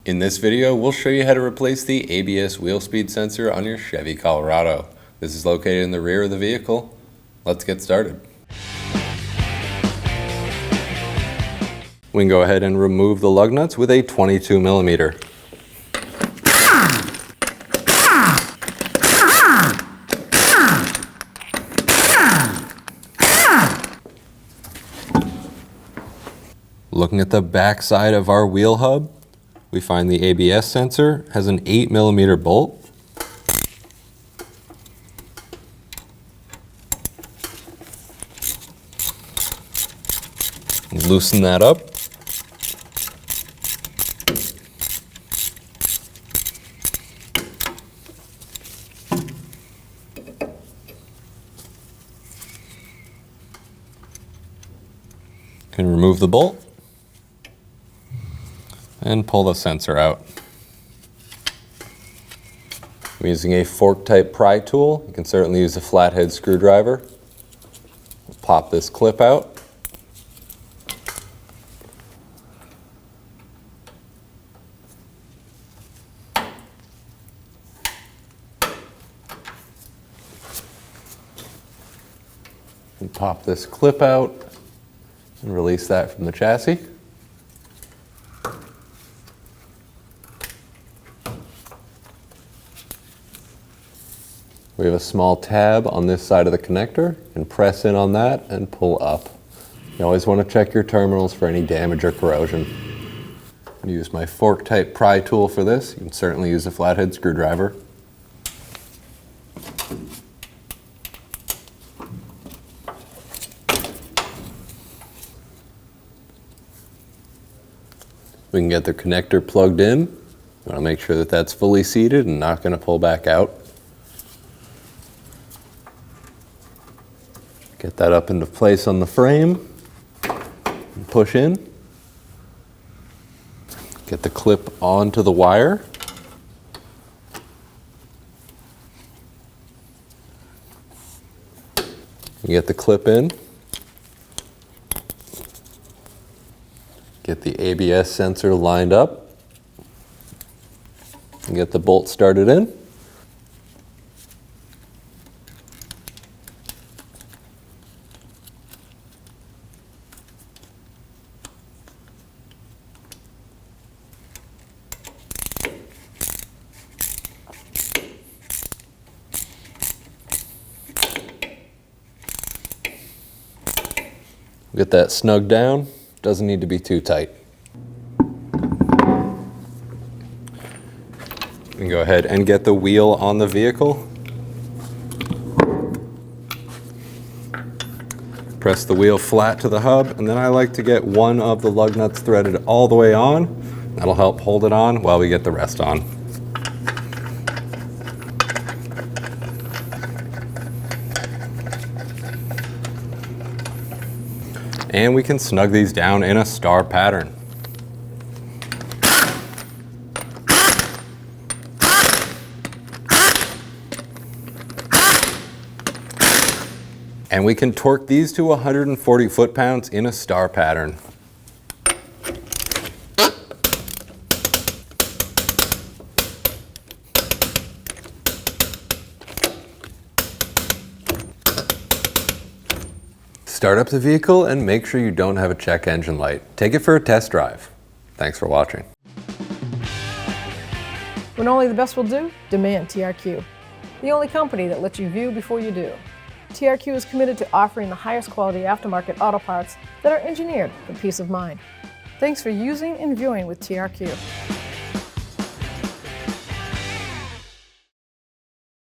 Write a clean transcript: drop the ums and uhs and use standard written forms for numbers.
In this video, we'll show you how to replace the ABS wheel speed sensor on your Chevy Colorado. This is located in the rear of the vehicle. Let's get started. We can go ahead and remove the lug nuts with a 22 millimeter. Looking at the back side of our wheel hub, we find the ABS sensor has an 8 millimeter bolt. Loosen that up. Can remove the bolt and pull the sensor out. I'm using a fork type pry tool. You can certainly use a flathead screwdriver. Pop this clip out. And pop this clip out and release that from the chassis. We have a small tab on this side of the connector, and press in on that and pull up. You always want to check your terminals for any damage or corrosion. I'm going to use my fork type pry tool for this. You can certainly use a flathead screwdriver. We can get the connector plugged in. You want to make sure that that's fully seated and not going to pull back out. Get that up into place on the frame. And push in. Get the clip onto the wire. Get the clip in. Get the ABS sensor lined up. And get the bolt started in. Get that snug down. Doesn't need to be too tight. You can go ahead and get the wheel on the vehicle. Press the wheel flat to the hub, and then I like to get one of the lug nuts threaded all the way on. That'll help hold it on while we get the rest on. And we can snug these down in a star pattern. And we can torque these to 140 foot-pounds in a star pattern. Start up the vehicle and make sure you don't have a check engine light. Take it for a test drive. Thanks for watching. When only the best will do, demand TRQ. The only company that lets you view before you do. TRQ is committed to offering the highest quality aftermarket auto parts that are engineered for peace of mind. Thanks for using and viewing with TRQ.